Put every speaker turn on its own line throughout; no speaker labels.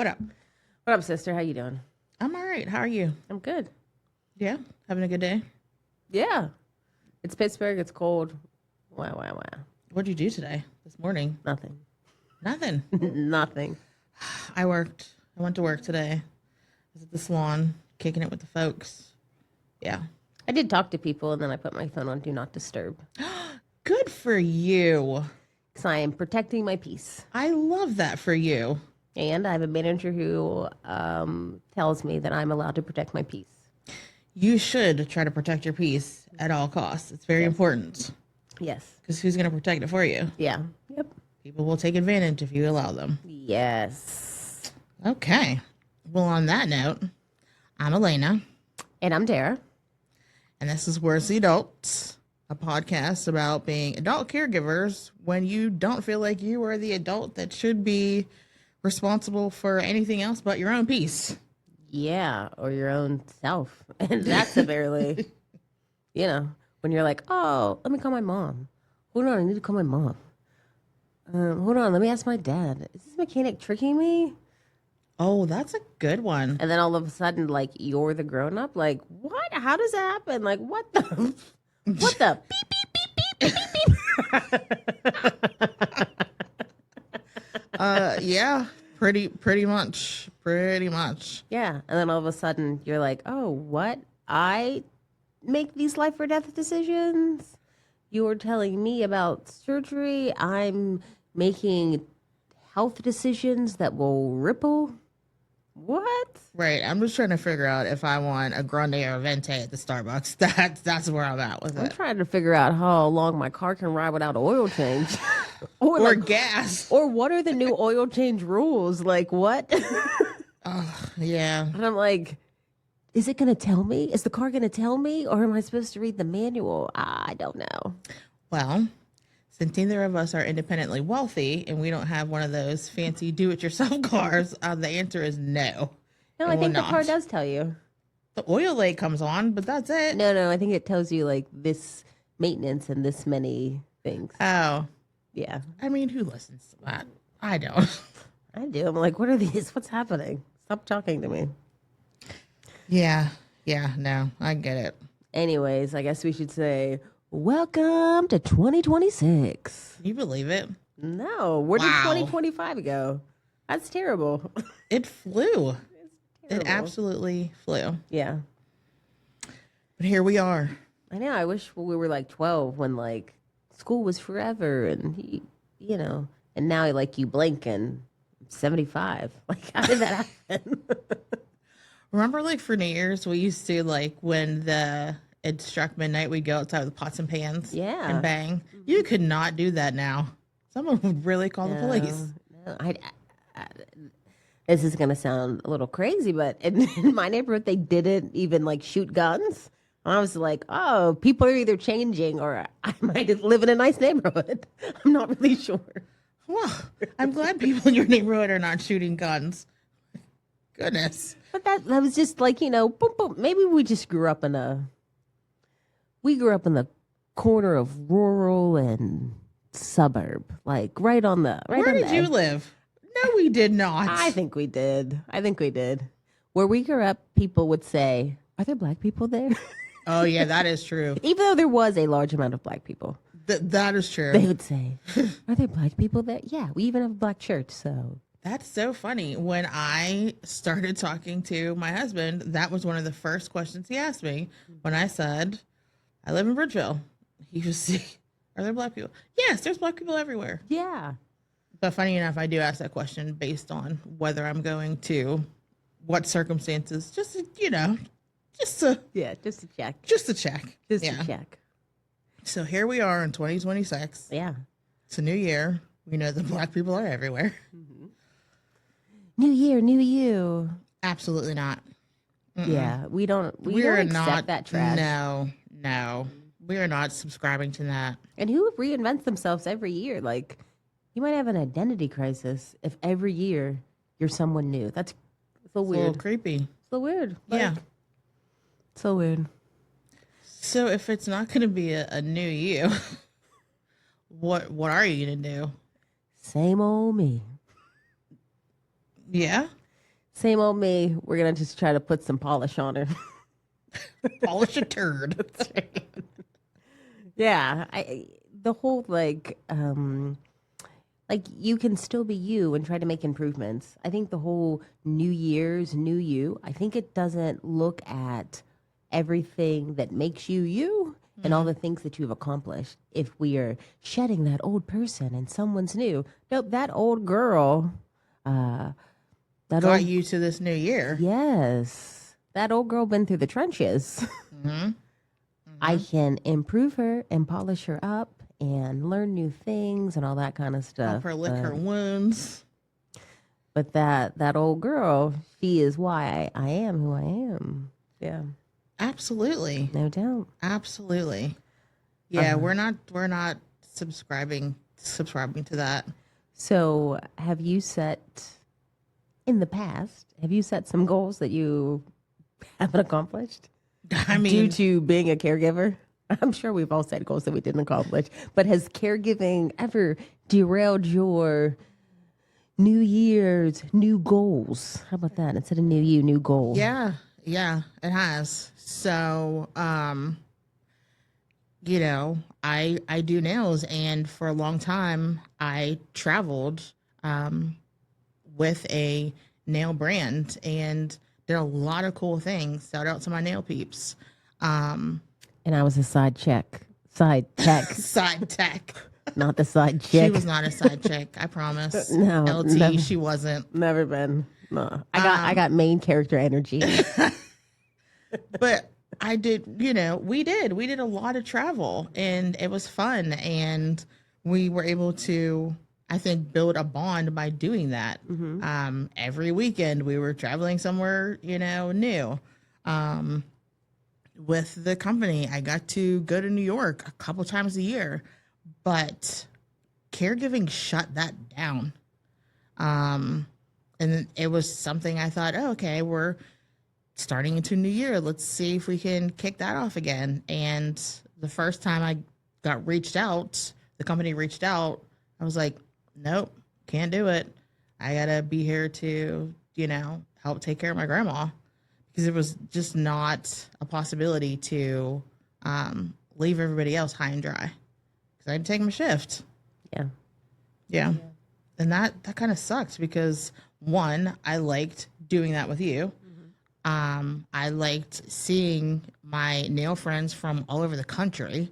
What up?
What up, sister? How you doing?
I'm all right. How are you?
I'm good.
Yeah, having a good day.
Yeah. It's Pittsburgh. It's cold. Wow.
What'd you do today? This morning?
Nothing.
Nothing.
Nothing.
I worked. I went to work today. I was at the salon, kicking it with the folks. Yeah.
I did talk to people, and then I put my phone on Do Not Disturb.
Good for you.
Because I am protecting my peace.
I love that for you.
And I have a manager who tells me that I'm allowed to protect my peace.
You should try to protect your peace at all costs. It's very important.
Yes.
Because who's going to protect it for you?
Yeah. Yep.
People will take advantage if you allow them.
Yes.
Okay. Well, on that note, I'm Elena.
And I'm Darah.
And this is Where's the Adults, a podcast about being adult caregivers when you don't feel like you are the adult that should be responsible for anything else but your own peace.
Yeah, or your own self. And that's severely, when you're like, oh, let me call my mom. Hold on, I need to call my mom. Hold on, let me ask my dad. Is this mechanic tricking me?
Oh, that's a good one.
And then all of a sudden, like, you're the grown-up? Like, what? How does that happen? Like, what the? What the? Beep, beep, beep, beep, beep, beep.
Yeah, pretty much.
Yeah, and then all of a sudden, you're like, oh, what? I make these life or death decisions? You're telling me about surgery? I'm making health decisions that will ripple? What?
Right. I'm just trying to figure out if I want a grande or a venti at the Starbucks. That's where I'm at with
I'm
it.
trying to figure out how long my car can ride without oil change.
Or gas.
Or what are the new oil change rules? Like, what?
Yeah.
And I'm like, is it going to tell me? Is the car going to tell me? Or am I supposed to read the manual? I don't know.
Well, since neither of us are independently wealthy and we don't have one of those fancy do-it-yourself cars, the answer is no.
No, I think the car does tell you.
The oil light comes on, but that's it.
No, I think it tells you, like, this maintenance and this many things.
Oh.
Yeah.
I mean, who listens to that? I don't.
I do. I'm like, what are these? What's happening? Stop talking to me.
Yeah, no, I get it.
Anyways, I guess we should say, welcome to 2026.
Can you believe it?
No, where did 2025 go? That's terrible.
It flew.
Terrible.
It absolutely flew.
Yeah.
But here we are.
I know. I wish we were like 12 when like school was forever and, and now like you blink and I'm 75. Like, how did that happen?
Remember, like, for New Year's, we used to, like, when it struck midnight, we'd go outside with pots and pans and bang. Mm-hmm. You could not do that now. Someone would really call the police.
No, this is going to sound a little crazy, but in my neighborhood, they didn't even, like, shoot guns. I was like, oh, people are either changing or I might live in a nice neighborhood. I'm not really sure.
Well, I'm glad people in your neighborhood are not shooting guns. Goodness.
But that was just like, boom, boom. Maybe we just grew up in the corner of rural and suburb, like right on the. Right
Where
on
did you live? No, we did not.
I think we did. Where we grew up, people would say, "Are there black people there?"
Oh yeah, that is true.
Even though there was a large amount of black people,
that is true.
they would say, "Are there black people there?" Yeah, we even have a black church, so.
That's so funny. When I started talking to my husband, that was one of the first questions he asked me when I said, I live in Bridgeville. He was, are there black people? Yes, there's black people everywhere.
Yeah.
But funny enough, I do ask that question based on whether I'm going to, what circumstances, just to check.
Just to check. To check.
So here we are in 2026.
Yeah.
It's a new year. We know that black people are everywhere.
Mm-hmm. New year, new you.
Absolutely not.
Mm-mm. Yeah, we don't accept that trash.
No. We are not subscribing to that.
And who reinvents themselves every year? Like, you might have an identity crisis if every year you're someone new. That's so weird.
A little creepy.
So weird.
Yeah.
So weird.
So if it's not going to be a new you, what are you going to do?
Same old me.
Yeah?
Same old me. We're going to just try to put some polish on her.
Polish a turd.
Yeah. The whole like you can still be you and try to make improvements. I think the whole New Year's, new you, I think it doesn't look at everything that makes you you and all the things that you've accomplished. If we are shedding that old person and someone's new, nope, that old girl, that
Got
old,
you to this new year.
yes, that old girl been through the trenches. I can improve her and polish her up and learn new things and all that kind of stuff.
Help her lick her wounds.
But that old girl, she is why I am who I am. Yeah,
Absolutely.
no doubt.
Absolutely. Yeah, we're not subscribing to that.
So, have you set in the past? Have you set some goals that you haven't accomplished
I
due
mean,
to being a caregiver? I'm sure we've all set goals that we didn't accomplish. But has caregiving ever derailed your New Year's new goals? How about that? Instead of new you, new goal.
yeah, it has. So, you know, I do nails, and for a long time I traveled with a nail brand and did a lot of cool things. Shout out to my nail peeps.
And I was a side tech,
Side tech.
not the side
She
chick.
was not a side chick, I promise.
No,
LT,
never.
she wasn't.
Never been. No, I got main character energy.
But I did, we did a lot of travel, and it was fun, and we were able to, I think, build a bond by doing that. Every weekend we were traveling somewhere, new. With the company, I got to go to New York a couple times a year, but caregiving shut that down. And it was something I thought, oh, okay, we're starting into new year. Let's see if we can kick that off again. And the first time I got reached out, the company reached out, I was like, nope, can't do it. I gotta be here to, help take care of my grandma, because it was just not a possibility to leave everybody else high and dry, because I had to take my shift. Yeah. And that kind of sucked, because one, I liked doing that with you. I liked seeing my nail friends from all over the country.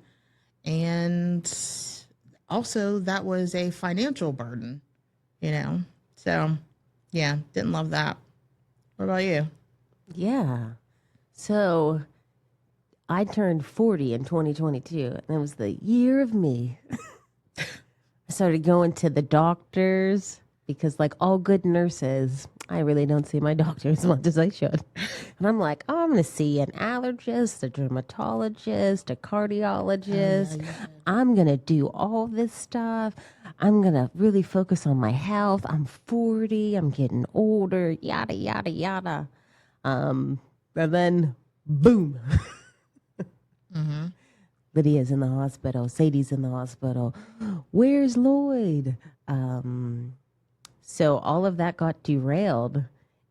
And also that was a financial burden, So, yeah, didn't love that. What about you?
Yeah. So I turned 40 in 2022, and it was the year of me. I started going to the doctors because, like all good nurses, I really don't see my doctor as much as I should. And I'm like, oh, I'm going to see an allergist, a dermatologist, a cardiologist. I'm going to do all this stuff. I'm going to really focus on my health. I'm 40. I'm getting older, yada, yada, yada. And then, boom. Lydia's in the hospital. Sadie's in the hospital. Where's Lloyd? So all of that got derailed.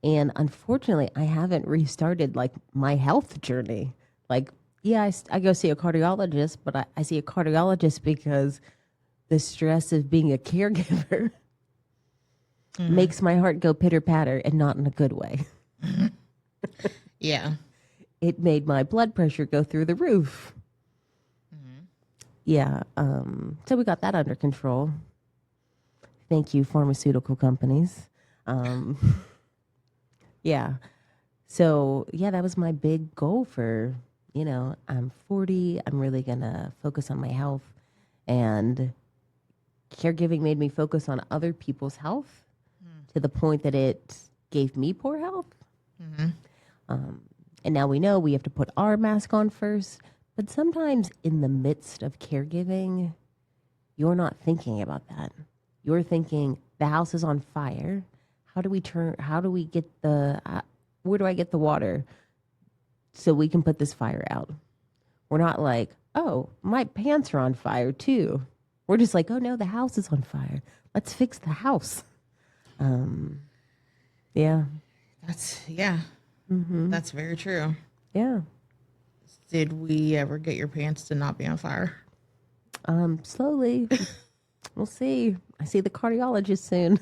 And unfortunately, I haven't restarted like my health journey. Like, yeah, I go see a cardiologist, but I see a cardiologist because the stress of being a caregiver makes my heart go pitter patter, and not in a good way.
Yeah.
It made my blood pressure go through the roof. Yeah. So we got that under control. Thank you, pharmaceutical companies. Yeah. So, yeah, that was my big goal for, I'm 40. I'm really going to focus on my health. And caregiving made me focus on other people's health to the point that it gave me poor health. And now we know we have to put our mask on first. But sometimes in the midst of caregiving, you're not thinking about that. You're thinking, the house is on fire. Where do I get the water so we can put this fire out? We're not like, oh, my pants are on fire too. We're just like, oh no, the house is on fire. Let's fix the house. Yeah.
That's very true.
Yeah.
Did we ever get your pants to not be on fire?
Slowly. We'll see. I see the cardiologist soon.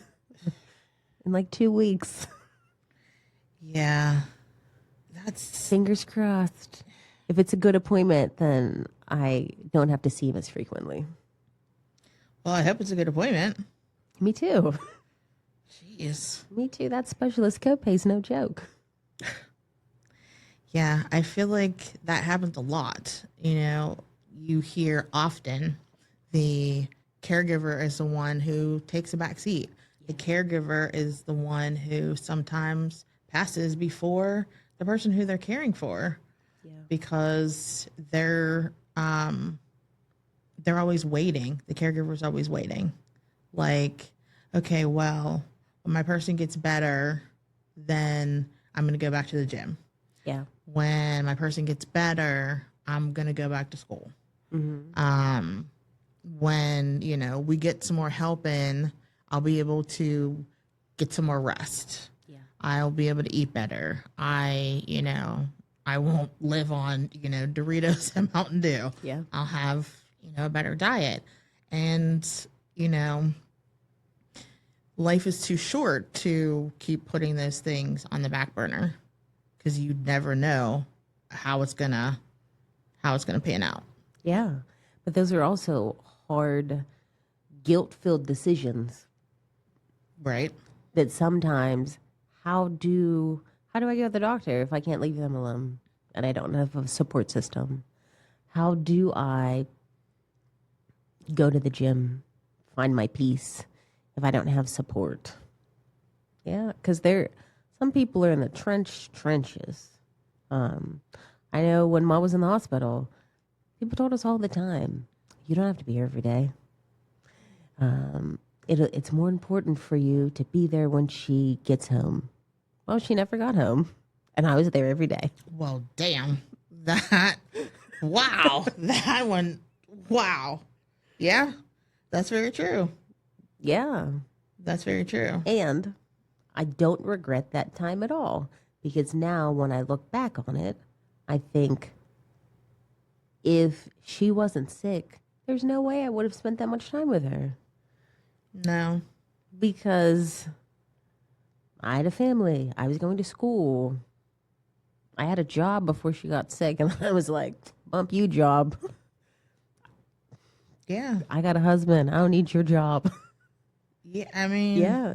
In like 2 weeks.
Yeah. That's
Fingers crossed. If it's a good appointment, then I don't have to see him as frequently.
well, I hope it's a good appointment.
Me too.
Jeez.
Me too. That specialist copay's no joke.
Yeah, I feel like that happens a lot. You know, you hear often the caregiver is the one who takes a back seat. The caregiver is the one who sometimes passes before the person who they're caring for because they're always waiting. The caregiver's always waiting. Like, okay, well, when my person gets better, then I'm going to go back to the gym.
Yeah.
When my person gets better, I'm going to go back to school. When, you know, we get some more help in, I'll be able to get some more rest.
Yeah.
I'll be able to eat better. I won't live on, Doritos and Mountain Dew.
Yeah.
I'll have, a better diet. And, life is too short to keep putting those things on the back burner because you never know how it's gonna pan out.
Yeah. But those are also hard, guilt-filled decisions
Right.
that sometimes how do I go to the doctor if I can't leave them alone and I don't have a support system? How do I go to the gym, find my peace if I don't have support? Yeah, because some people are in the trenches. I know when Mom was in the hospital, people told us all the time, you don't have to be here every day. It's more important for you to be there when she gets home. Well, she never got home, and I was there every day.
Well, damn. Wow. That one. Wow. Yeah, that's very true.
Yeah.
That's very true.
And I don't regret that time at all because now when I look back on it, I think if she wasn't sick, there's no way I would have spent that much time with her.
No.
Because I had a family. I was going to school. I had a job before she got sick, and I was like, bump you, job.
Yeah.
I got a husband. I don't need your job.
Yeah, I mean.
Yeah,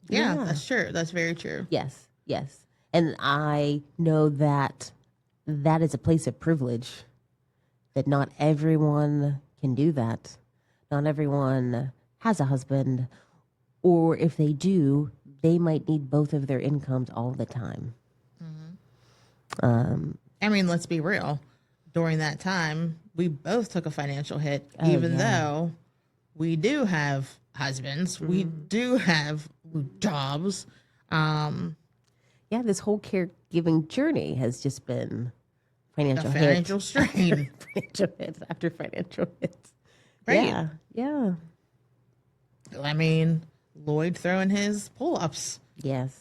Yeah, that's true. That's very true.
Yes, yes. And I know that is a place of privilege, that not everyone can do that. Not everyone has a husband, or if they do, they might need both of their incomes all the time.
I mean, let's be real. During that time, we both took a financial hit, even though we do have husbands, we do have jobs.
Yeah, this whole caregiving journey has just been financial
a financial
hit.
strain.
Financial hits after financial hits.
Right.
Yeah, yeah.
I mean, Lloyd throwing his pull-ups,
Yes.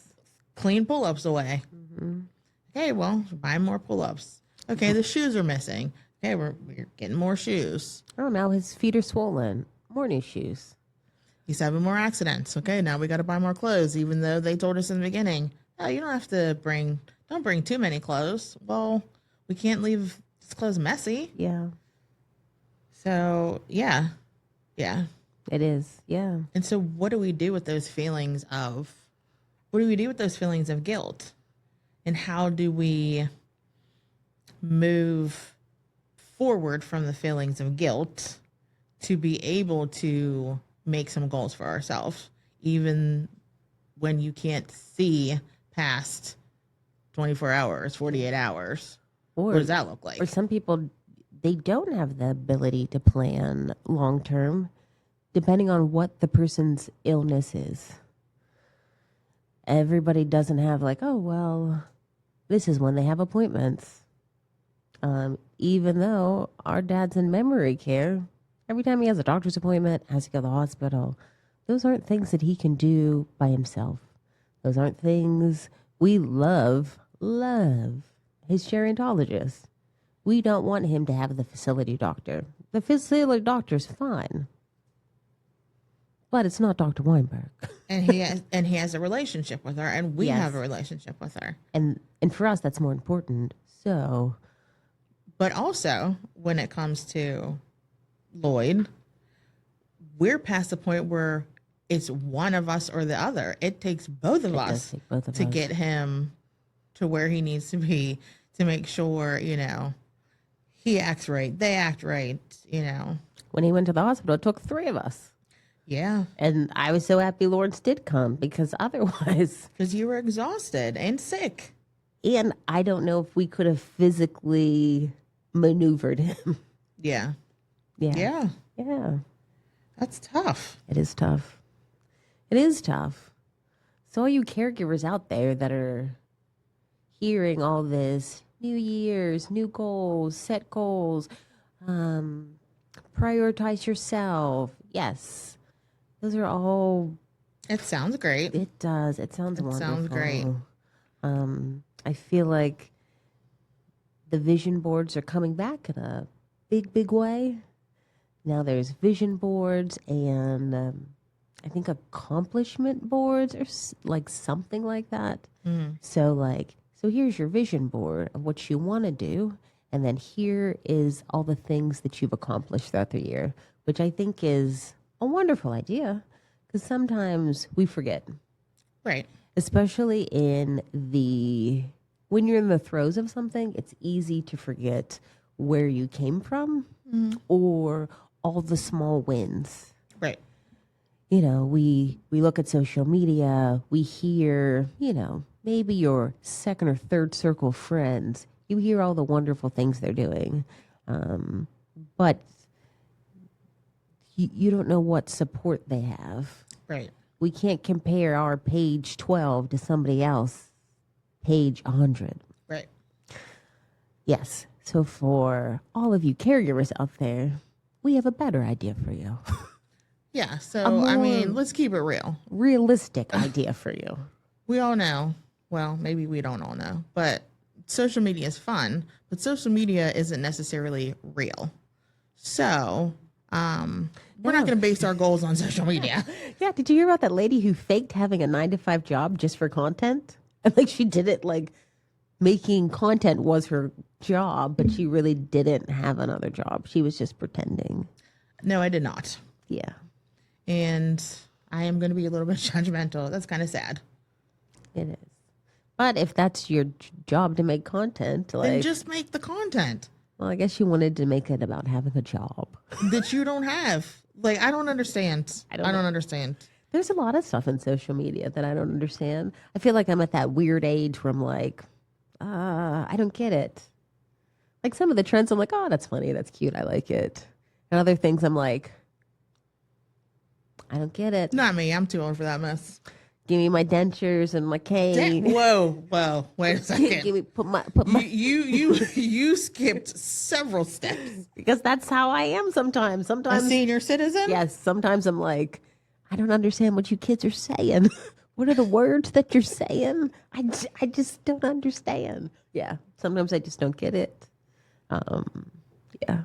clean pull-ups away. Okay, well, buy more pull-ups. Okay, the shoes are missing. Okay, we're getting more shoes.
Oh, now his feet are swollen. More new shoes.
He's having more accidents. Okay, now we got to buy more clothes, even though they told us in the beginning, oh, you don't have to don't bring too many clothes. Well, we can't leave his clothes messy.
Yeah.
So, yeah.
It is. Yeah.
And so what do we do with those feelings of guilt? And how do we move forward from the feelings of guilt to be able to make some goals for ourselves, even when you can't see past 24 hours, 48 hours? What does that look like?
Or some people, they don't have the ability to plan long term, depending on what the person's illness is. Everybody doesn't have like, oh, well, this is when they have appointments. Even though our dad's in memory care, every time he has a doctor's appointment, has to go to the hospital, those aren't things that he can do by himself. Those aren't things we love his gerontologist. We don't want him to have the facility doctor. The facility doctor's fine, but it's not Dr. Weinberg.
And he has a relationship with her, and we have a relationship with her.
And for us, that's more important. So,
but also when it comes to Lloyd, we're past the point where it's one of us or the other. It takes both of us to get him to where he needs to be, to make sure, he acts right, they act right,
When he went to the hospital, it took 3 of us.
Yeah.
And I was so happy Lawrence did come, because otherwise...
Because you were exhausted and sick.
And I don't know if we could have physically maneuvered him.
Yeah.
Yeah.
Yeah.
Yeah.
That's tough.
It is tough. It is tough. So all you caregivers out there that are hearing all this, New Year's, new goals, set goals, prioritize yourself. Yes. Those are all...
It sounds great.
It does. It sounds wonderful.
Sounds great.
I feel like the vision boards are coming back in a big, big way. Now there's vision boards and I think accomplishment boards or like something like that. So here's your vision board of what you want to do. And then here is all the things that you've accomplished throughout the year, which I think is a wonderful idea, because sometimes we forget.
Right.
Especially when you're in the throes of something, it's easy to forget where you came from or all the small wins.
Right.
We look at social media, we hear, maybe your second or third circle friends, you hear all the wonderful things they're doing. But you don't know what support they have.
Right.
We can't compare our page 12 to somebody else page 100.
Right.
Yes. So for all of you caregivers out there, we have a better idea for you.
Yeah. So, let's keep it real.
Realistic idea for you.
We all know. Well, maybe we don't all know, but social media is fun, but social media isn't necessarily real. So, we're not going to base our goals on social media.
Yeah. Did you hear about that lady who faked having a 9-to-5 job just for content? And she did it making content was her job, but she really didn't have another job. She was just pretending.
No, I did not.
Yeah.
And I am going to be a little bit judgmental. That's kind of sad.
It is. But if that's your job to make content,
then just make the content.
Well, I guess you wanted to make it about having a job
that you don't have. I don't understand. I don't understand.
There's a lot of stuff in social media that I don't understand. I feel like I'm at that weird age where I'm I don't get it. Some of the trends, I'm like, oh, that's funny. That's cute. I like it. And other things, I'm like, I don't get it.
Not me. I'm too old for that mess.
Give me my dentures and my cane.
Whoa. Wait a second.
Give me, put my.
You skipped several steps.
Because that's how I am sometimes.
A senior citizen?
Yes. Sometimes I'm like, I don't understand what you kids are saying. What are the words that you're saying? I just don't understand. Yeah. Sometimes I just don't get it. Yeah.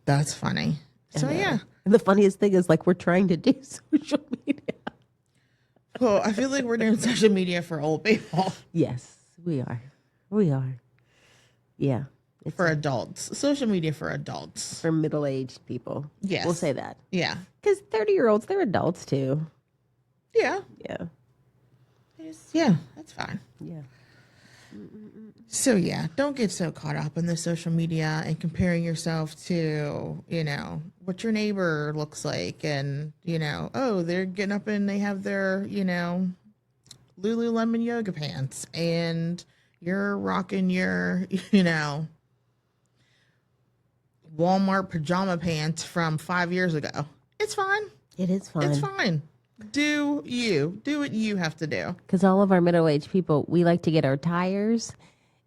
That's funny. So, yeah.
And the funniest thing is we're trying to do social media.
Well, I feel like we're doing social media for old people.
Yes, we are. We are. Yeah.
For adults. Social media for adults.
For middle-aged people.
Yes.
We'll say that.
Yeah.
Because 30-year-olds, they're adults too.
Yeah.
Yeah.
Yeah, that's fine.
Yeah.
So, yeah, don't get so caught up in the social media and comparing yourself to, what your neighbor looks like. And, oh, they're getting up and they have their, Lululemon yoga pants. And you're rocking your, Walmart pajama pants from 5 years ago. It's fine.
It is fine.
It's fine. Do what you have to do.
Because all of our middle-aged people, we like to get our tires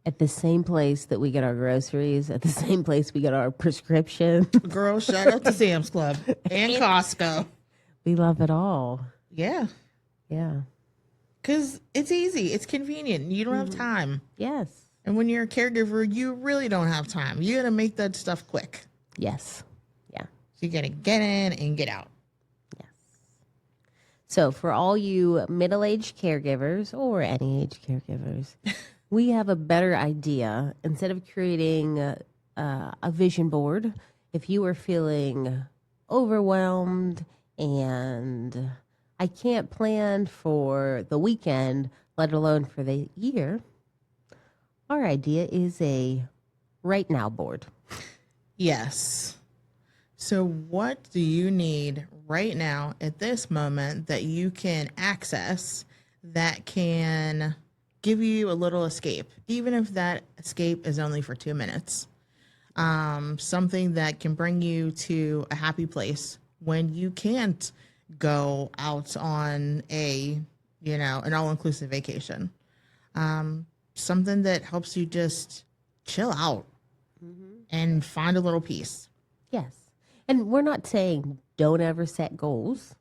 at the same place that we get our groceries, at the same place we get our prescription.
Girl, shout out to Sam's Club and Costco.
We love it all.
Yeah.
Yeah.
Because it's easy. It's convenient. You don't have time.
Yes.
And when you're a caregiver, you really don't have time. You got to make that stuff quick.
Yes. Yeah.
So you got to get in and get out.
Yes. So for all you middle-aged caregivers or any age caregivers, we have a better idea. Instead of creating a vision board, if you are feeling overwhelmed and I can't plan for the weekend, let alone for the year, our idea is a right now board.
Yes. So what do you need right now at this moment that you can access that can give you a little escape, even if that escape is only for 2 minutes? Something that can bring you to a happy place when you can't go out on an all-inclusive vacation. Something that helps you just chill out and find a little peace.
Yes. And we're not saying don't ever set goals.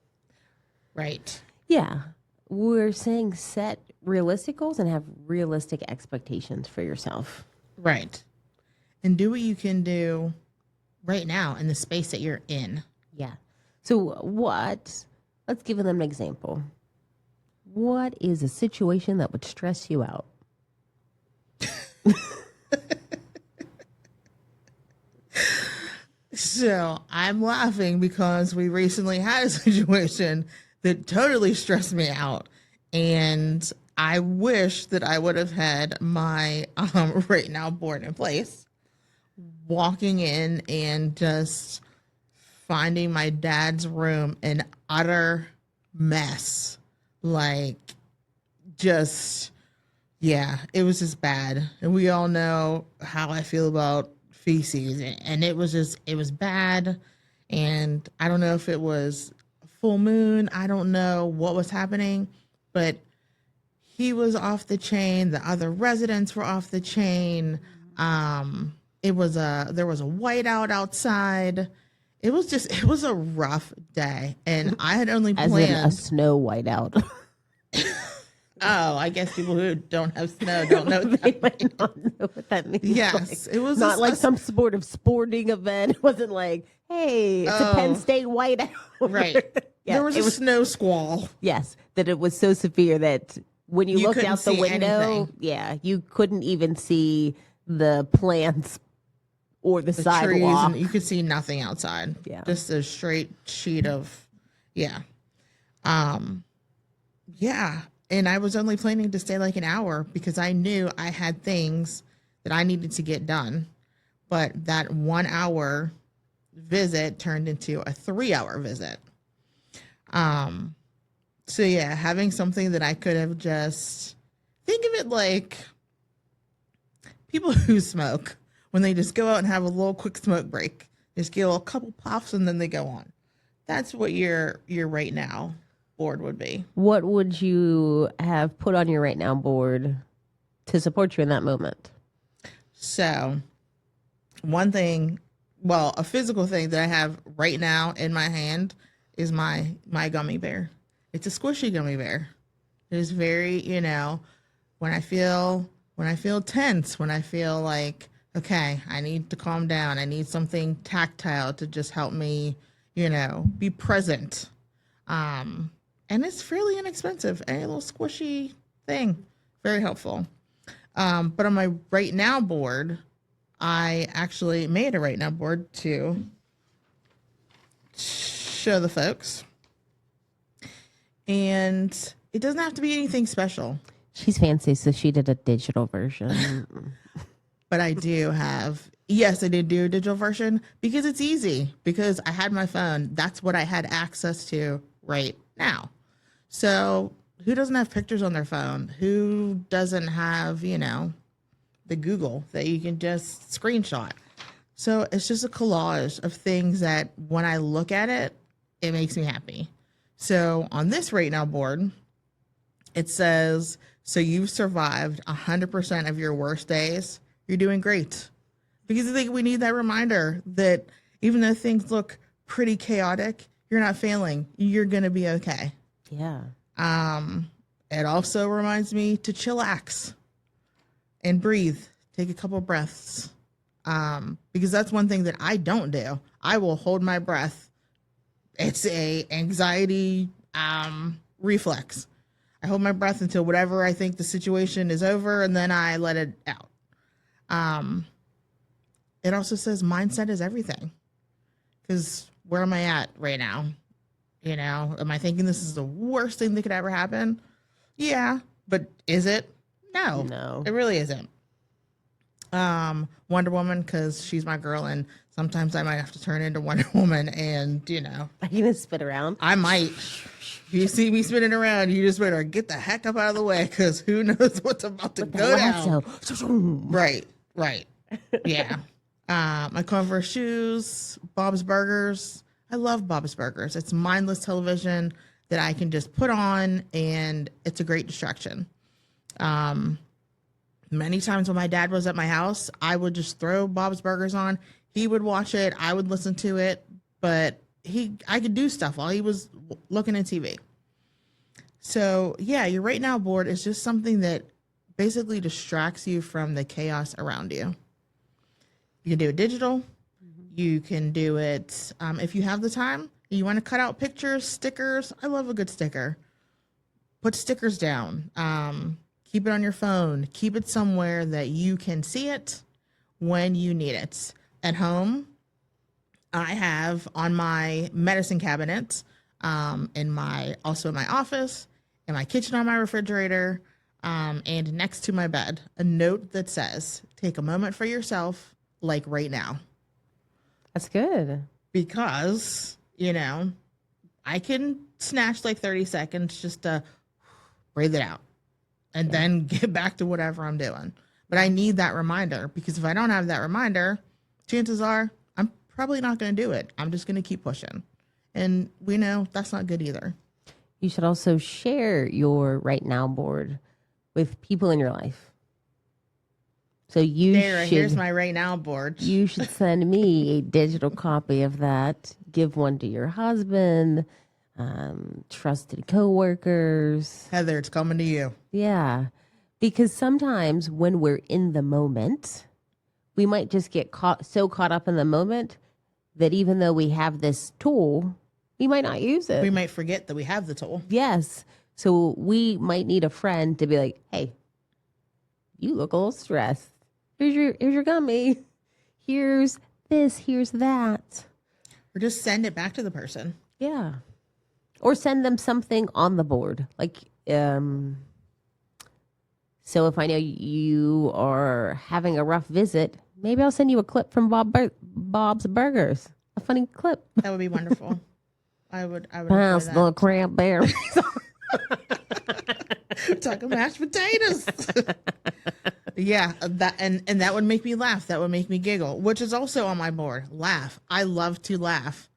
Right.
Yeah. We're saying set realistic goals and have realistic expectations for yourself.
Right. And do what you can do right now in the space that you're in.
Yeah. So let's give them an example. What is a situation that would stress you out?
So I'm laughing because we recently had a situation that totally stressed me out. And I wish that I would have had my right now board in place. Walking in and just finding my dad's room an utter mess. Like, just, yeah, it was just bad. And we all know how I feel about feces. And it was bad. And I don't know if it was full moon. I don't know what was happening, but he was off the chain. The other residents were off the chain. There was a whiteout outside. It was a rough day, and I had only
As
planned
in a snow whiteout.
Oh, I guess people who don't have snow don't know
They
that.
might not know what that means.
Yes, it was
Not like some sort of sporting event. It wasn't like, hey, it's a Penn State whiteout.
right.
Yeah,
There was a snow squall.
Yes, that it was so severe that when you looked
couldn't
out the
see
window,
anything.
yeah, you couldn't even see the plants or the
The trees,
sidewalk.
and you could see nothing outside.
Yeah.
Just a straight sheet of, yeah. Yeah. And I was only planning to stay like an hour because I knew I had things that I needed to get done. But that 1 hour visit turned into a 3 hour visit. So yeah, having something that I could have just, think of it like people who smoke when they just go out and have a little quick smoke break. Just get a couple puffs and then they go on. That's what your right now board would be.
What would you have put on your right now board to support you in that moment?
So one thing, well, a physical thing that I have right now in my hand is my gummy bear. It's a squishy gummy bear. It is very, when I feel tense, when I feel like, okay, I need to calm down. I need something tactile to just help me, be present. And it's fairly inexpensive. A little squishy thing. Very helpful. But on my right now board, I actually made a right now board to show the folks. And it doesn't have to be anything special.
She's fancy, so she did a digital version.
But I do have, yes, I did do a digital version because it's easy. Because I had my phone. That's what I had access to right now. So who doesn't have pictures on their phone? Who doesn't have, the Google that you can just screenshot? So it's just a collage of things that when I look at it, it makes me happy. So on this right now board, it says, so you've survived 100% of your worst days. You're doing great. Because I think we need that reminder that even though things look pretty chaotic, you're not failing. You're going to be okay.
Yeah.
It also reminds me to chillax and breathe. Take a couple breaths. Because that's one thing that I don't do. I will hold my breath. It's a anxiety reflex. I hold my breath until whatever I think the situation is over, and then I let it out. It also says mindset is everything. Because where am I at right now? You know, am I thinking this is the worst thing that could ever happen? Yeah, but is it? No, it really isn't. Wonder Woman, because she's my girl, and sometimes I might have to turn into Wonder Woman, and you know,
Are you gonna spit around?
I might. If you see me spinning around, you just better get the heck up out of the way, because who knows what's about to go down. Right. Yeah. My Converse shoes, Bob's Burgers. I love Bob's Burgers. It's mindless television that I can just put on, and it's a great distraction. Many times when my dad was at my house, I would just throw Bob's Burgers on. He would watch it. I would listen to it, but I could do stuff while he was looking at TV. So yeah, your right now board is just something that basically distracts you from the chaos around you. You can do it digital. You can do it if you have the time. You want to cut out pictures, stickers. I love a good sticker. Put stickers down. Keep it on your phone. Keep it somewhere that you can see it when you need it. At home, I have on my medicine cabinet, also in my office, in my kitchen on my refrigerator, and next to my bed, a note that says, take a moment for yourself, like right now.
That's good.
Because, you know, I can snatch like 30 seconds just to breathe it out. And then get back to whatever I'm doing. But I need that reminder, because if I don't have that reminder, chances are I'm probably not going to do it. I'm just going to keep pushing. And we know that's not good either.
You should also share your right now board with people in your life. So
here's my right now board.
You should send me a digital copy of that. Give one to your husband, trusted coworkers.
Heather, it's coming to you.
Yeah. Because sometimes when we're in the moment, we might just get so caught up in the moment that even though we have this tool, we might not use it.
We might forget that we have the tool.
Yes. So we might need a friend to be like, hey, you look a little stressed. Here's your gummy. Here's this, here's that.
Or just send it back to the person.
Yeah. Or send them something on the board. Like, so if I know you are having a rough visit, maybe I'll send you a clip from Bob's Burgers. A funny clip.
That would be wonderful. I would
pass the cranberries.
Talking mashed potatoes. Yeah, that and that would make me laugh. That would make me giggle, which is also on my board. Laugh. I love to laugh.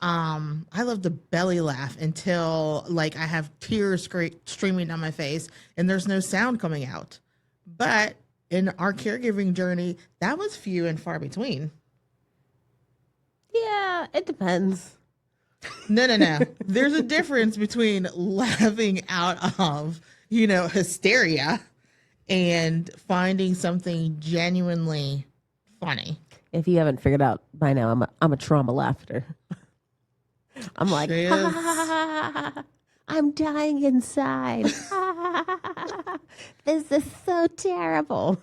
I love to belly laugh until like I have tears streaming down my face and there's no sound coming out. But in our caregiving journey, that was few and far between.
Yeah, it depends.
No. There's a difference between laughing out of, hysteria and finding something genuinely funny.
If you haven't figured out by now, I'm a trauma laughter. I'm like, I'm dying inside. This is so terrible.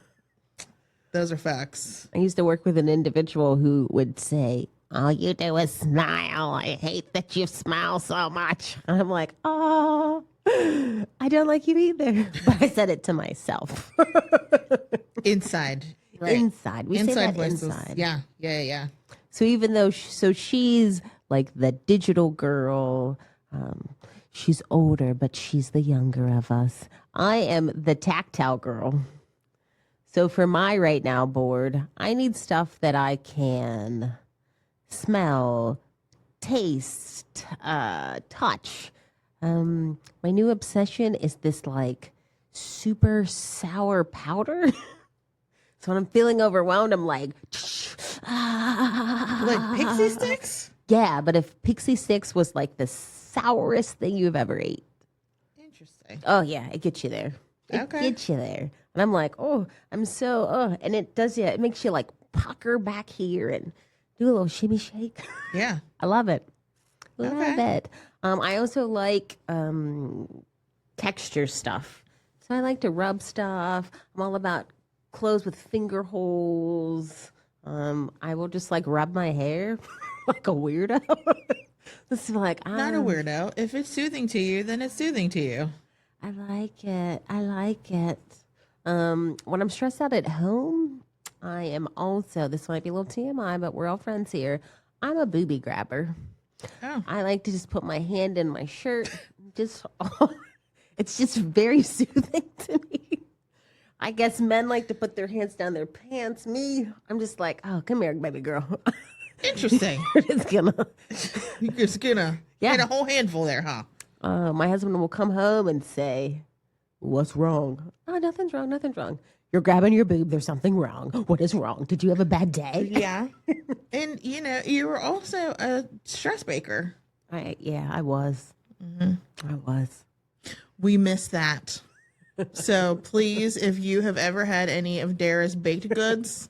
Those are facts.
I used to work with an individual who would say, all you do is smile. I hate that you smile so much. And I'm like, oh, I don't like you either. But I said it to myself.
Inside. Right.
Inside. We
inside
say that
voices.
inside.
Yeah.
So even though, she's like the digital girl, she's older, but she's the younger of us. I am the tactile girl. So for my right now board, I need stuff that I can smell, taste, touch. My new obsession is this like super sour powder. So when I'm feeling overwhelmed, I'm like,
like pixie sticks?
Yeah, but if pixie sticks was like the sourest thing you've ever ate.
Interesting.
Oh yeah, it gets you there. It gets you there. And I'm like, oh, I'm so, and it does, yeah, it makes you like pucker back here and do a little shimmy shake.
Yeah.
I love it. Love
Okay.
it. I also like texture stuff. So I like to rub stuff. I'm all about clothes with finger holes. I will just like rub my hair like a weirdo. This is like,
Not a weirdo. If it's soothing to you, then it's soothing to you.
I like it. I like it. When I'm stressed out at home, I am also, this might be a little TMI, but we're all friends here. I'm a booby grabber.
Oh.
I like to just put my hand in my shirt. Just, it's just very soothing to me. I guess men like to put their hands down their pants. Me, I'm just like, oh, come here, baby girl.
Interesting.
It's gonna,
You're just gonna get a whole handful there, huh?
my husband will come home and say, what's wrong? Oh, nothing's wrong. Nothing's wrong. You're grabbing your boob. There's something wrong. What is wrong? Did you have a bad day?
Yeah. And, you were also a stress baker.
I was. I was.
We miss that. So please, if you have ever had any of Darah's baked goods,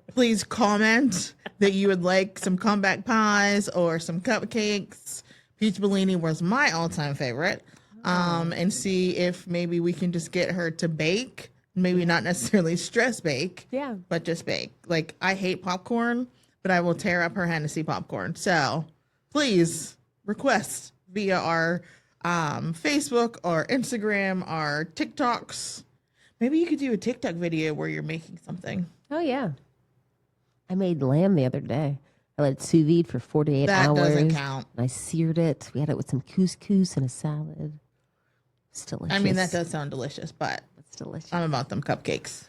please comment that you would like some comeback pies or some cupcakes. Peach Bellini was my all-time favorite. And see if maybe we can just get her to bake. Maybe not necessarily stress bake.
Yeah.
But just bake. Like, I hate popcorn, but I will tear up her Hennessy popcorn. So please request via our Facebook or Instagram or TikToks. Maybe you could do a TikTok video where you're making something.
Oh, yeah. I made lamb the other day. I let it sous vide for 48
That
hours.
doesn't count.
And I seared it. We had it with some couscous and a salad. It's delicious.
I mean, that does sound delicious, but
It's delicious.
I'm about them cupcakes.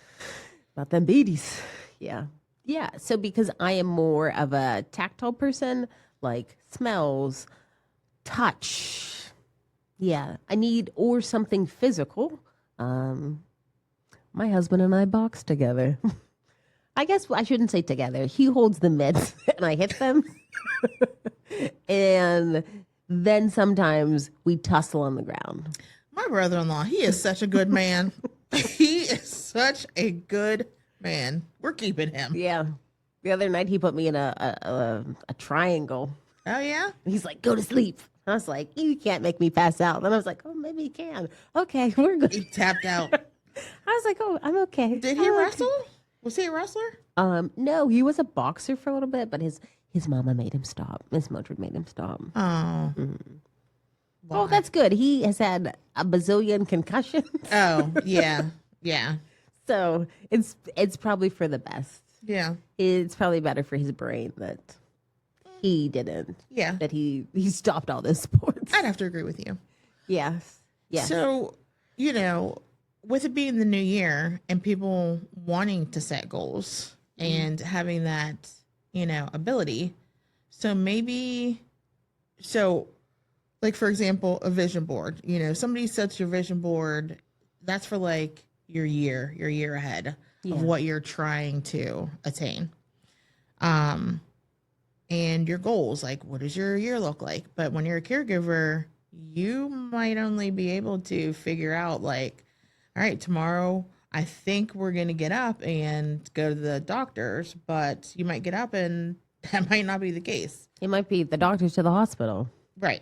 About them beaties. Yeah. Yeah. So because I am more of a tactile person, like smells, touch. Yeah. I need or something physical. My husband and I box together. I guess I shouldn't say together. He holds the mitts and I hit them. And then sometimes we tussle on the ground.
My brother-in-law, he is such a good man. He is such a good man. We're keeping him.
Yeah. The other night he put me in a triangle.
Oh, yeah?
He's like, go to sleep. I was like, you can't make me pass out. And I was like, oh, maybe you can. Okay, we're good.
He tapped out.
I was like, oh, I'm okay.
Did he wrestle? Was he a wrestler?
No, he was a boxer for a little bit, but his mama made him stop. Miss Mildred made him stop.
Oh.
Oh, that's good. He has had a bazillion concussions.
Oh, yeah. Yeah.
So it's probably for the best.
Yeah.
It's probably better for his brain that he didn't.
Yeah.
That he stopped all those sports.
I'd have to agree with you.
Yes. Yes.
So, with it being the new year and people wanting to set goals and having that, ability. So like, for example, a vision board, somebody sets your vision board, that's for like your year ahead of what you're trying to attain. And your goals, like, what does your year look like? But when you're a caregiver, you might only be able to figure out, like, all right, tomorrow I think we're going to get up and go to the doctors, but you might get up and that might not be the case.
It might be the doctors to the hospital.
Right.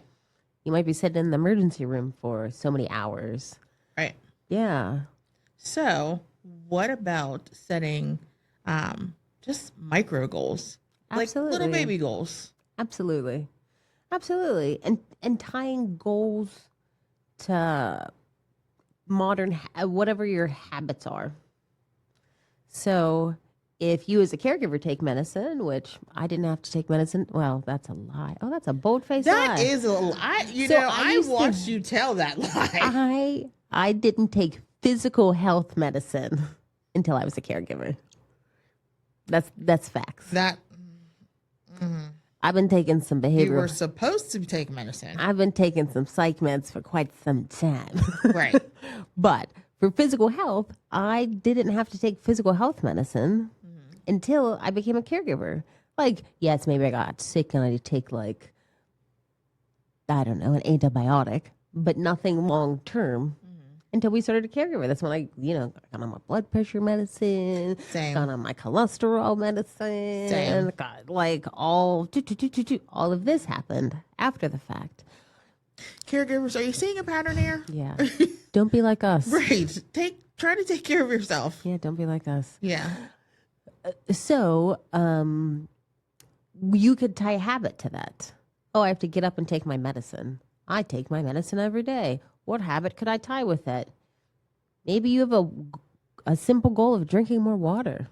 You might be sitting in the emergency room for so many hours.
Right.
Yeah.
So what about setting just micro goals?
Absolutely.
Like little baby goals.
Absolutely. Absolutely. And tying goals to modern, whatever your habits are. So if you as a caregiver take medicine, which I didn't have to take medicine, well, that's a lie. Oh, that's a bold-faced lie.
That is a lie. I watched you tell that lie.
I didn't take physical health medicine until I was a caregiver. That's facts. I've been taking some behavioral.
You were supposed to take medicine.
I've been taking some psych meds for quite some time.
Right.
But for physical health, I didn't have to take physical health medicine until I became a caregiver. Like, yes, maybe I got sick and I had to take, like, I don't know, an antibiotic. but nothing long term until we started a caregiver. That's when I, got on my blood pressure medicine,
Same.
got on my cholesterol medicine,
Same.
got like all of this happened after the fact.
Caregivers, are you seeing a pattern here?
Yeah. Don't be like us.
Right. Try to take care of yourself.
Yeah, don't be like us.
Yeah.
So, you could tie habit to that. Oh, I have to get up and take my medicine. I take my medicine every day. What habit could I tie with it? Maybe you have a simple goal of drinking more water.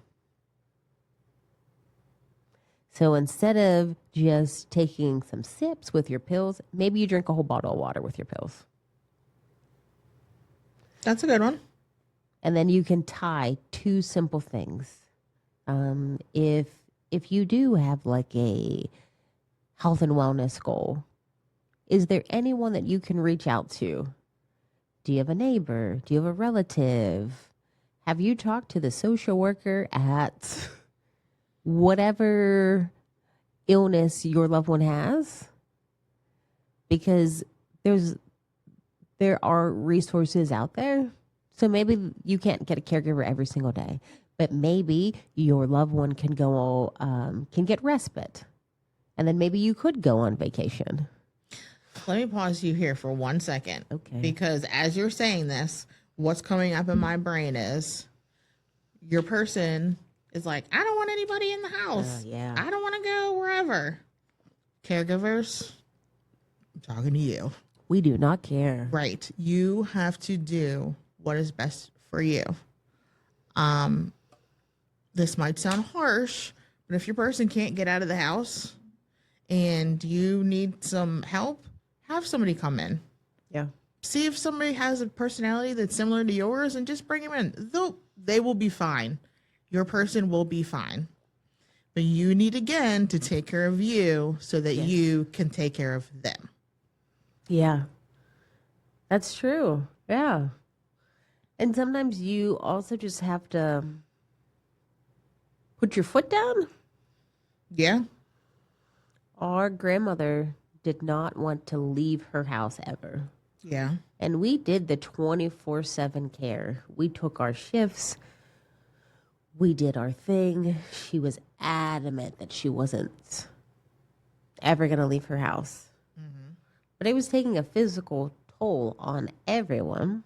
So instead of just taking some sips with your pills, maybe you drink a whole bottle of water with your pills.
That's a good one.
And then you can tie two simple things. If you do have like a health and wellness goal, is there anyone that you can reach out to? Do you have a neighbor? Do you have a relative? Have you talked to the social worker at whatever illness your loved one has? Because there are resources out there. So maybe you can't get a caregiver every single day, but maybe your loved one can can get respite. And then maybe you could go on vacation.
Let me pause you here for 1 second.
Okay.
Because as you're saying this, what's coming up in my brain is your person is like, I don't want anybody in the house.
Yeah.
I don't want to go wherever. Caregivers, I'm talking to you.
We do not care.
Right. You have to do what is best for you. This might sound harsh, but if your person can't get out of the house and you need some help, have somebody come in.
Yeah.
See if somebody has a personality that's similar to yours and just bring them in. They will be fine. Your person will be fine. But you need, again, to take care of you so that you can take care of them.
Yeah. That's true. Yeah. And sometimes you also just have to put your foot down.
Yeah.
Our grandmother did not want to leave her house ever.
Yeah.
And we did the 24/7 care. We took our shifts. We did our thing. She was adamant that she wasn't ever going to leave her house. Mm-hmm. But it was taking a physical toll on everyone.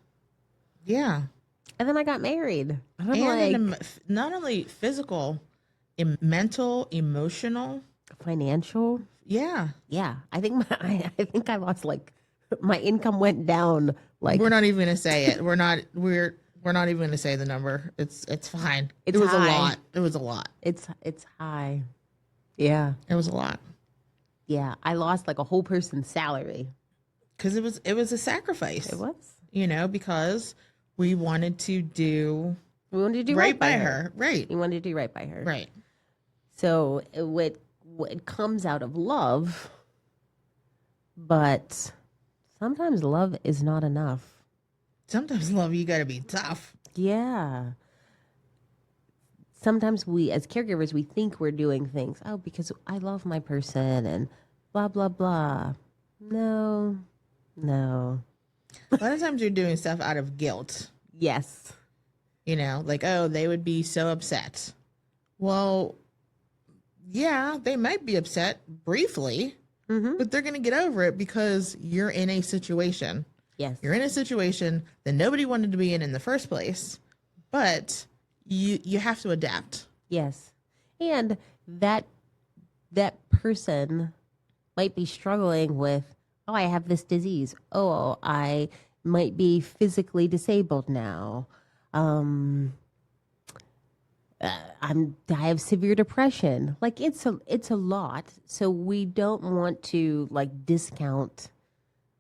Yeah.
And then I got married. And I'm like,
not only physical, mental, emotional,
financial.
Yeah.
Yeah. I think I lost my income went down.
We're not even gonna say it. We're not even gonna say the number. It's fine.
It
was
high.
a lot. It was a lot.
It's high. Yeah.
It was a lot.
Yeah. I lost a whole person's salary.
Because it was a sacrifice.
It was.
Because we wanted to do
right by her.
Right.
We wanted to do right by her.
Right.
So what comes out of love, but sometimes love is not enough.
Sometimes love, you got to be tough.
Yeah. Sometimes we, as caregivers, we think we're doing things, because I love my person and blah, blah, blah. No.
A lot of times you're doing stuff out of guilt.
Yes.
They would be so upset. Well, yeah, they might be upset briefly, but they're going to get over it because you're in a situation.
Yes.
You're in a situation that nobody wanted to be in the first place, but you have to adapt.
Yes. And that person might be struggling with, I have this disease. Oh, I might be physically disabled now. I have severe depression. It's a lot. So we don't want to discount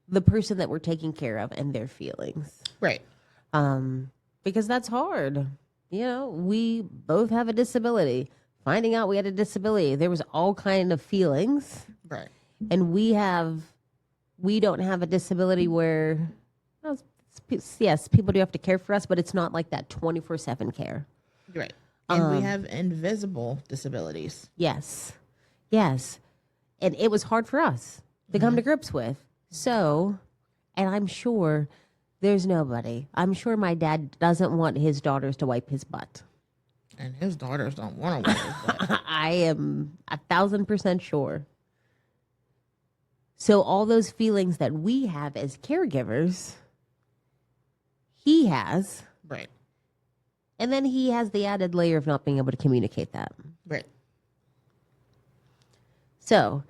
the person that we're taking care of and their feelings.
Right.
Because that's hard. We both have a disability. Finding out we had a disability, there was all kind of feelings.
Right.
And we don't have a disability where, yes, people do have to care for us, but it's not like that 24/7 care.
Right. And we have invisible disabilities.
Yes. And it was hard for us to come to grips with. So And I'm sure there's nobody. I'm sure my dad doesn't want his daughters to wipe his butt.
And his daughters don't want to wipe his butt.
I am 1,000% sure. So all those feelings that we have as caregivers, he has.
Right.
And then he has the added layer of not being able to communicate that.
Right.
So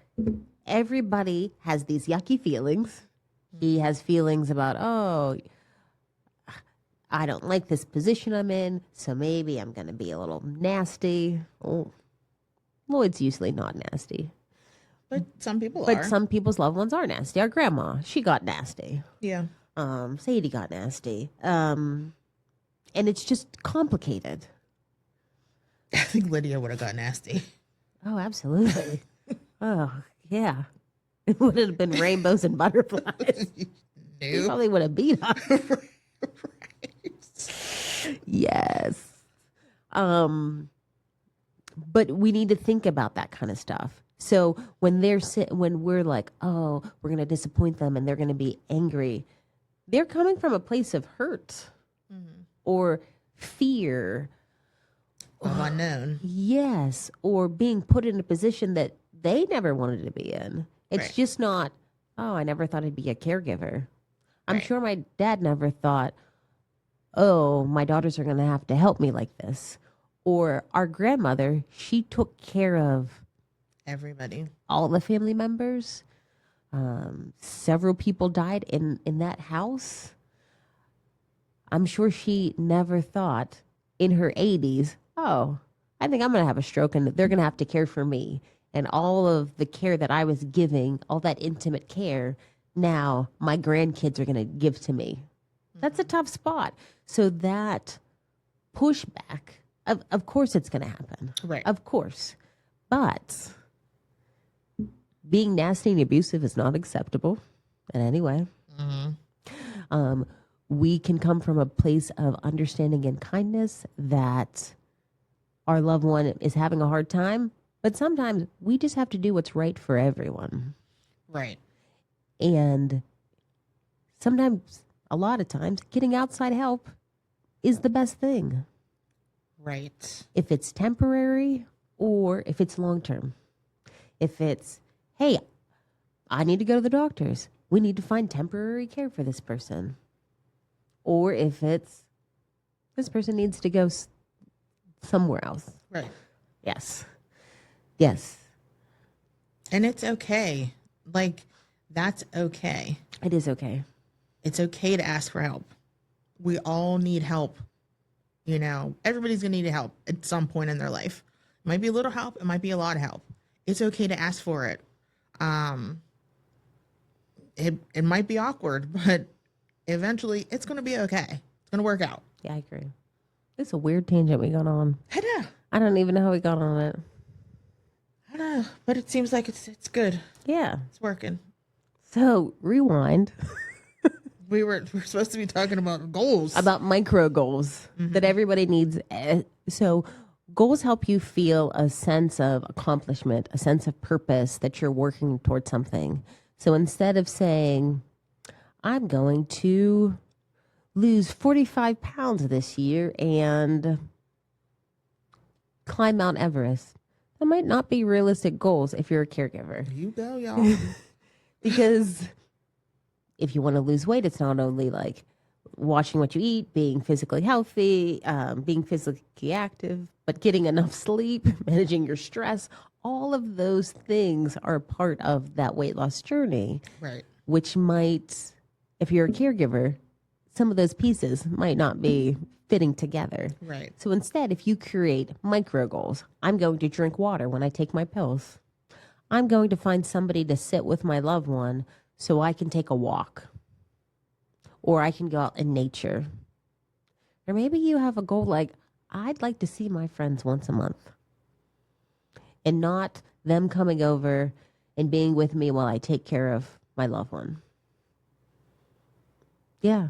everybody has these yucky feelings. He has feelings about, oh, I don't like this position I'm in, so maybe I'm going to be a little nasty. Oh, Lloyd's usually not nasty.
But some people
But
are.
some people's loved ones are nasty. Our grandma, she got nasty.
Yeah.
Sadie got nasty. And it's just complicated.
I think Lydia would have got nasty.
Oh, absolutely. Oh, yeah. It would have been rainbows and butterflies. He
No.
probably would have beat us.
Right.
Yes. But we need to think about that kind of stuff. So when when we're like, oh, we're going to disappoint them and they're going to be angry, they're coming from a place of hurt or fear.
Of unknown.
Yes. Or being put in a position that they never wanted to be in. It's
Right.
just not, oh, I never thought I'd be a caregiver. I'm
Right.
sure my dad never thought, oh, my daughters are going to have to help me like this. Or our grandmother, she took care of
Everybody.
all the family members. Several people died in that house. I'm sure she never thought in her 80s, oh, I think I'm going to have a stroke and they're going to have to care for me. And all of the care that I was giving, all that intimate care, now my grandkids are going to give to me. That's a tough spot. So that pushback, of course it's going to happen.
Right.
Of course. But being nasty and abusive is not acceptable in any way. We can come from a place of understanding and kindness that our loved one is having a hard time, but sometimes we just have to do what's right for everyone.
Right.
And sometimes, a lot of times, getting outside help is the best thing.
Right.
If it's temporary or if it's long term. If it's, hey, I need to go to the doctors. We need to find temporary care for this person. Or if it's, this person needs to go somewhere else.
Right.
Yes. Yes.
And it's okay. Like, that's okay.
It is okay.
It's okay to ask for help. We all need help. You know, everybody's going to need help at some point in their life. It might be a little help. It might be a lot of help. It's okay to ask for it. It might be awkward, but eventually it's going to be okay. It's going to work out.
Yeah, I agree. It's a weird tangent we got on.
I know.
I don't even know how we got on it.
I know. But it seems like it's good.
Yeah.
It's working.
So, rewind.
We're supposed to be talking about goals.
About micro goals that everybody needs. So goals help you feel a sense of accomplishment, a sense of purpose that you're working towards something. So instead of saying, I'm going to lose 45 pounds this year and climb Mount Everest, that might not be realistic goals if you're a caregiver.
You go, y'all.
Because if you want to lose weight, it's not only like watching what you eat, being physically healthy, being physically active, but getting enough sleep, managing your stress. All of those things are part of that weight loss journey,
Right.
which might, if you're a caregiver, some of those pieces might not be fitting together.
Right.
So instead, if you create micro goals, I'm going to drink water when I take my pills. I'm going to find somebody to sit with my loved one so I can take a walk. Or I can go out in nature. Or maybe you have a goal like, I'd like to see my friends once a month. And not them coming over and being with me while I take care of my loved one. Yeah.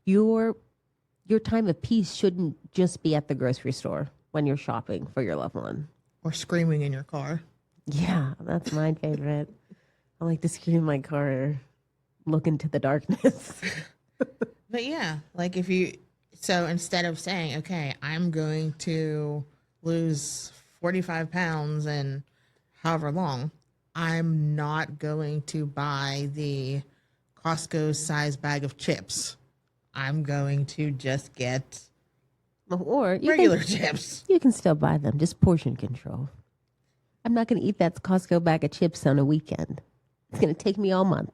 Your time of peace shouldn't just be at the grocery store when you're shopping for your loved one.
Or screaming in your car.
Yeah, that's my favorite. I like to scream in my car look into the darkness.
But yeah, like so instead of saying, okay, I'm going to lose 45 pounds in however long, I'm not going to buy the Costco size bag of chips. I'm going to just get
Or
regular chips.
you can still buy them, just portion control. I'm not going to eat that Costco bag of chips on a weekend. It's going to take me all month.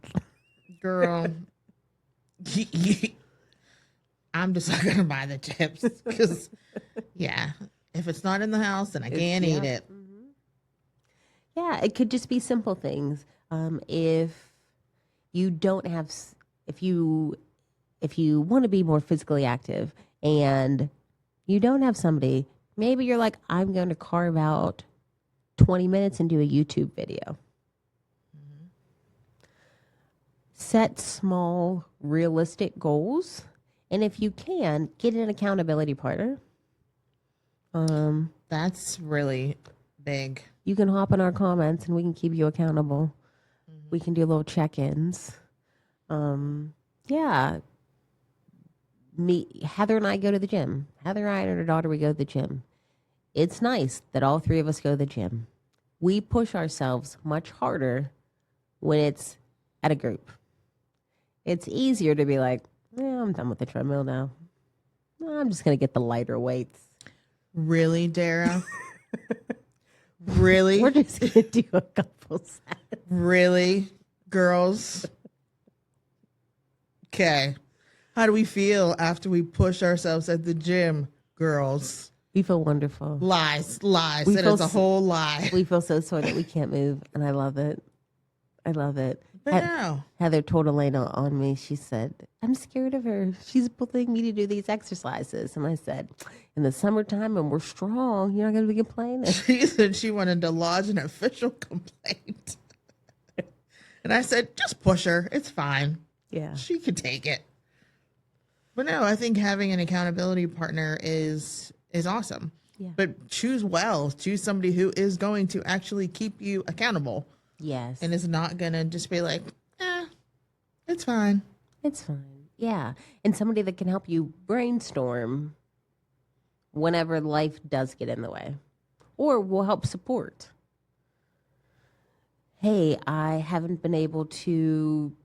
Girl, I'm just not going to buy the chips because, yeah, if it's not in the house, then I can't eat it.
Mm-hmm. Yeah, it could just be simple things. If you don't have, if you want to be more physically active and you don't have somebody, maybe you're like, I'm going to carve out 20 minutes and do a YouTube video. Mm-hmm. Set small, realistic goals. And if you can, get an accountability partner.
That's really big.
You can hop in our comments and we can keep you accountable. Mm-hmm. We can do little check-ins. Yeah. Heather and I go to the gym. Heather and I and her daughter, we go to the gym. It's nice that all three of us go to the gym. We push ourselves much harder when it's at a group. It's easier to be like, yeah, I'm done with the treadmill now. I'm just going to get the lighter weights.
Really, Darah? Really?
We're just going to do a couple sets.
Really, girls? Okay. How do we feel after we push ourselves at the gym, girls?
We feel wonderful.
Lies. It is a whole lie.
We feel so sore that we can't move, and I love it.
But no.
Heather told Elena on me, she said, I'm scared of her. She's bullying me to do these exercises. And I said, in the summertime and we're strong, you're not going to be complaining.
She said she wanted to lodge an official complaint. And I said, just push her. It's fine.
Yeah.
She could take it. But no, I think having an accountability partner is awesome.
Yeah.
But choose well. Choose somebody who is going to actually keep you accountable.
Yes.
And is not going to just be like, it's fine.
It's fine. Yeah. And somebody that can help you brainstorm whenever life does get in the way or will help support. Hey, I haven't been able to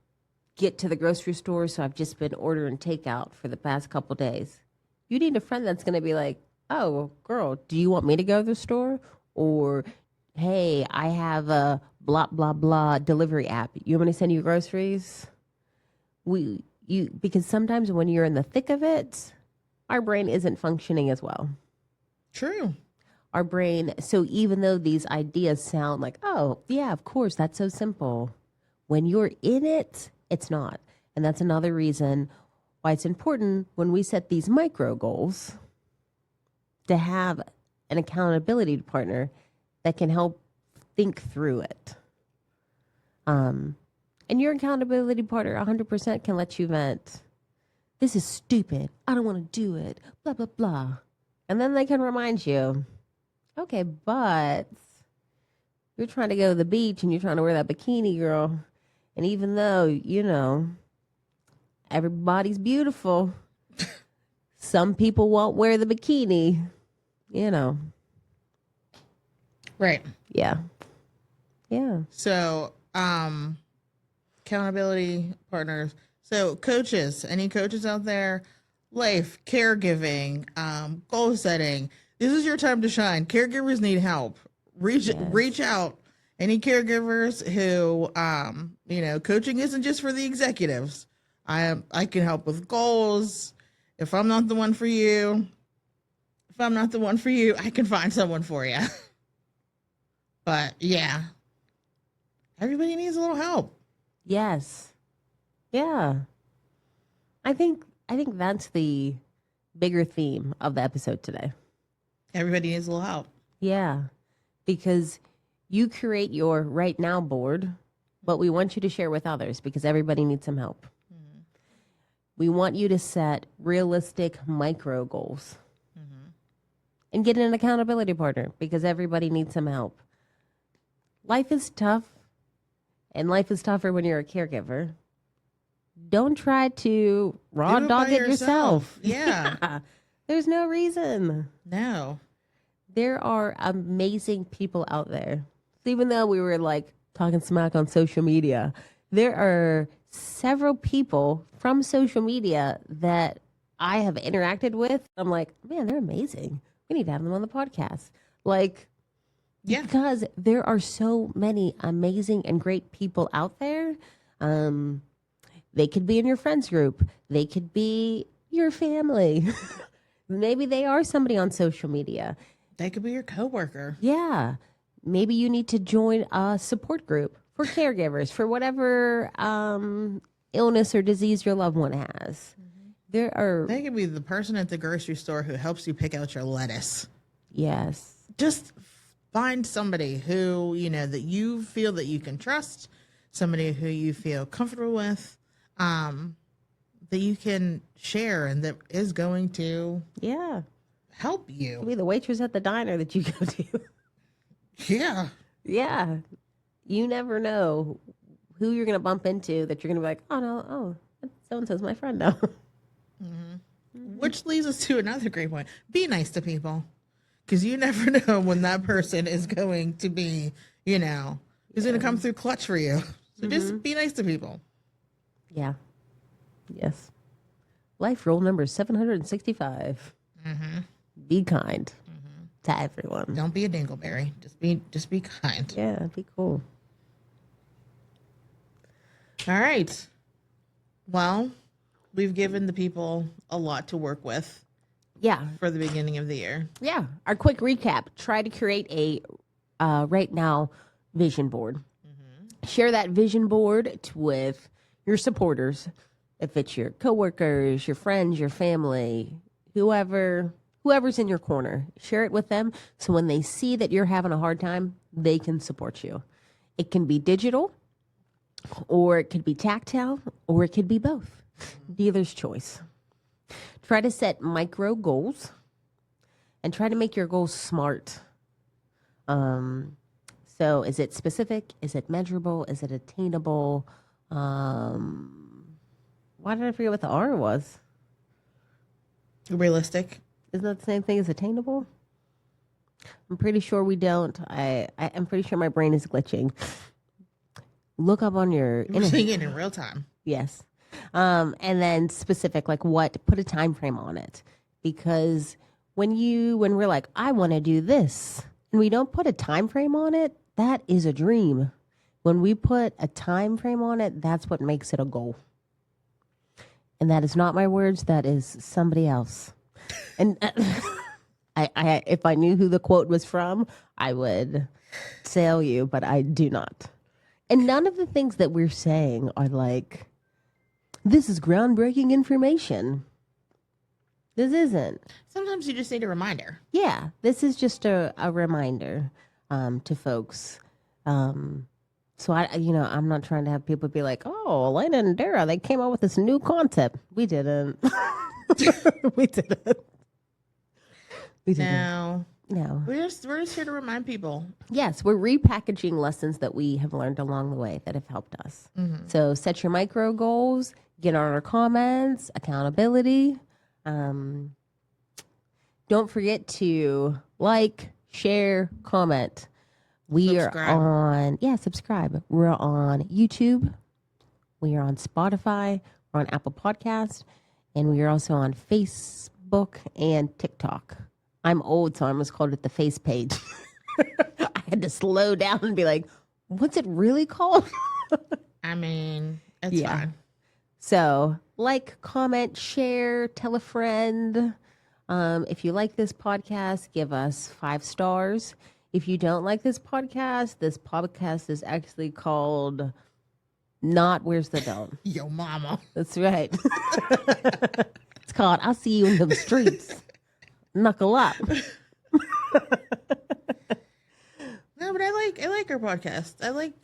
get to the grocery store, so I've just been ordering takeout for the past couple days. You need a friend that's going to be like, oh, girl, do you want me to go to the store? Or, hey, I have a blah, blah, blah delivery app. You want me to send you groceries? Because sometimes when you're in the thick of it, our brain isn't functioning as well.
True.
Our brain, so even though these ideas sound like, oh, yeah, of course, that's so simple. When you're in it, it's not. And that's another reason why it's important when we set these micro goals to have an accountability partner that can help think through it. And your accountability partner 100% can let you vent. This is stupid. I don't want to do it. Blah, blah, blah. And then they can remind you, okay, but you're trying to go to the beach and you're trying to wear that bikini, girl. And even though, you know, everybody's beautiful, some people won't wear the bikini, you know.
Right.
Yeah. Yeah.
So, accountability partners. So coaches, any coaches out there, life, caregiving, goal setting. This is your time to shine. Caregivers need help. Reach out. Any caregivers who, coaching isn't just for the executives. I can help with goals. If I'm not the one for you, I can find someone for you. But yeah, everybody needs a little help.
Yes. Yeah. I think that's the bigger theme of the episode today.
Everybody needs a little help.
Yeah. Because you create your right now board, but we want you to share with others because everybody needs some help. Mm-hmm. We want you to set realistic micro goals and get an accountability partner because everybody needs some help. Life is tough, and life is tougher when you're a caregiver. Don't try to raw
Do it
dog
by
it yourself.
Yeah.
There's no reason.
No.
There are amazing people out there. Even though we were like talking smack on social media, there are several people from social media that I have interacted with. I'm like, man, they're amazing. We need to have them on the podcast. Like,
Yeah.
because there are so many amazing and great people out there. They could be in your friends group. They could be your family. Maybe they are somebody on social media.
They could be your coworker.
Yeah. Maybe you need to join a support group for caregivers for whatever illness or disease your loved one has. There are.
They could be the person at the grocery store who helps you pick out your lettuce.
Yes.
Just find somebody who, that you feel that you can trust, somebody who you feel comfortable with, that you can share and that is going to help you.
Be the waitress at the diner that you go to.
Yeah.
Yeah. You never know who you're going to bump into that you're going to be like, so-and-so's my friend now.
Which leads us to another great point. Be nice to people. Because you never know when that person is going to be, is going to come through clutch for you. So just be nice to people.
Yeah. Yes. Life rule number 765. Be kind to everyone.
Don't be a dingleberry. Just be kind.
Yeah, be cool.
All right. Well, we've given the people a lot to work with.
Yeah.
For the beginning of the year.
Yeah. Our quick recap. Try to create a right now vision board. Share that vision board with your supporters. If it's your coworkers, your friends, your family, whoever's in your corner, share it with them. So when they see that you're having a hard time, they can support you. It can be digital, or it could be tactile, or it could be both. Dealer's choice. Try to set micro goals and try to make your goals smart. So is it specific? Is it measurable? Is it attainable? Why did I forget what the R was?
Realistic.
Isn't that the same thing as attainable? I'm pretty sure we don't. I'm pretty sure my brain is glitching. Look up on your...
We're seeing it in real time.
Yes. And then specific, like what, put a time frame on it. Because when we're like, I want to do this, and we don't put a time frame on it, that is a dream. When we put a time frame on it, that's what makes it a goal. And that is not my words, that is somebody else. And I if I knew who the quote was from, I would tell you, but I do not. And none of the things that we're saying are like, this is groundbreaking information. This isn't.
Sometimes you just need a reminder.
Yeah, this is just a reminder to folks. So I'm not trying to have people be like, oh, Alana and Darah, they came up with this new concept. We didn't. We didn't.
No. We're just here to remind people.
Yes, we're repackaging lessons that we have learned along the way that have helped us. So set your micro goals, get on our comments, accountability. Don't forget to like, share, comment. We
subscribe.
Are on, subscribe. We're on YouTube. We are on Spotify. We're on Apple Podcast. And we are also on Facebook and TikTok. I'm old, so I almost called it the face page. I had to slow down and be like, what's it really called?
I mean, it's fine.
So, like, comment, share, tell a friend. If you like this podcast, give us 5 stars. If you don't like this podcast is actually called Not Where's the Don't.
Yo, mama.
That's right. It's called I'll See You in the Streets. Knuckle up.
No, but I like our podcast. I like,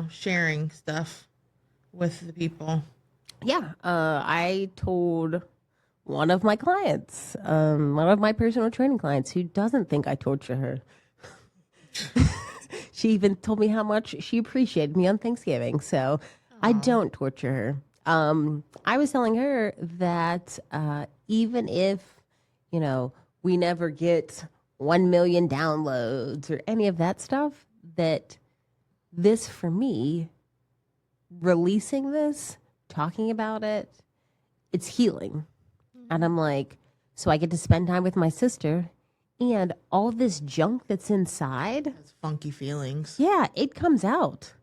sharing stuff with the people.
Yeah. I told one of my clients, one of my personal training clients who doesn't think I torture her. She even told me how much she appreciated me on Thanksgiving. So I don't torture her. I was telling her that even if, we never get 1 million downloads or any of that stuff, that this for me, releasing this, talking about it, it's healing. And I'm like, so I get to spend time with my sister and all this junk that's inside.
Those funky feelings.
Yeah, it comes out.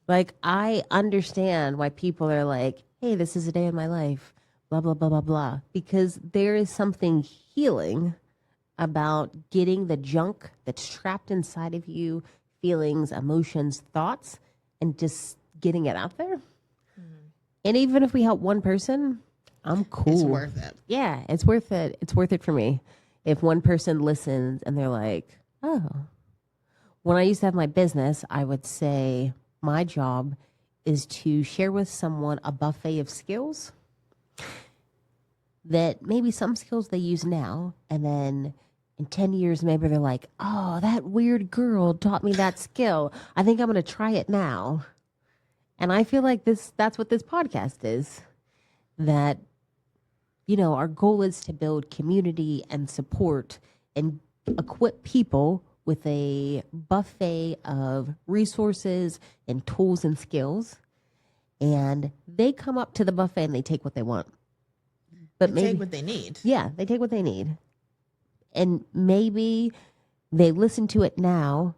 Like, I understand why people are like, hey, this is a day in my life, blah, blah, blah, blah, blah. Because there is something healing about getting the junk that's trapped inside of you, feelings, emotions, thoughts, and just getting it out there. And even if we help one person, I'm cool.
It's worth it.
Yeah, it's worth it. It's worth it for me. If one person listens and they're like, oh, when I used to have my business, I would say my job is to share with someone a buffet of skills that maybe some skills they use now, and then in 10 years, maybe they're like, oh, that weird girl taught me that skill. I think I'm going to try it now. And I feel like that's what this podcast is. That, our goal is to build community and support and equip people with a buffet of resources and tools and skills. And they come up to the buffet and they take what they want. But
They take what they need.
Yeah, they take what they need. And maybe they listen to it now,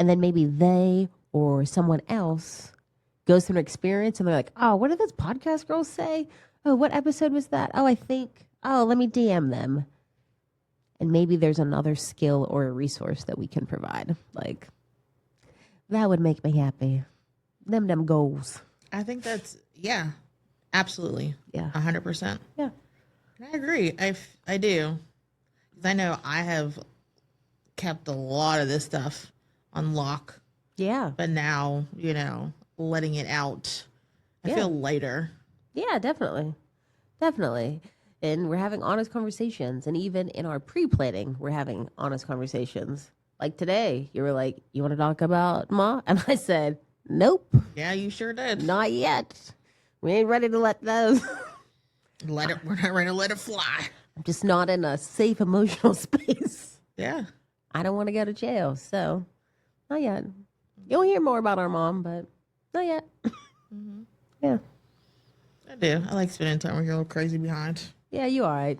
and then maybe they or someone else goes through an experience and they're like, oh, what did this podcast girl say? Oh, what episode was that? Oh, let me DM them. And maybe there's another skill or a resource that we can provide. Like, that would make me happy. Them goals.
I think yeah, absolutely.
Yeah.
100%.
Yeah.
I agree. I do. 'Cause I know I have kept a lot of this stuff on lock,
Yeah.
but now, letting it out, I
Yeah.
feel lighter.
Yeah, definitely. Definitely. And we're having honest conversations. And even in our pre-planning, we're having honest conversations. Like today, you were like, you want to talk about Ma? And I said, nope,
Yeah, you sure did.
not yet. We ain't ready to let those.
We're not ready to let it fly.
I'm just not in a safe emotional space.
Yeah.
I don't want to go to jail. So, not yet. You'll hear more about our mom, but not yet. Yeah.
I do. I like spending time with your little crazy behind.
Yeah, you all right.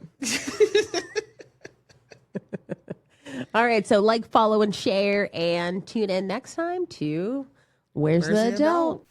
All right. So follow, and share, and tune in next time to Where's the Adult?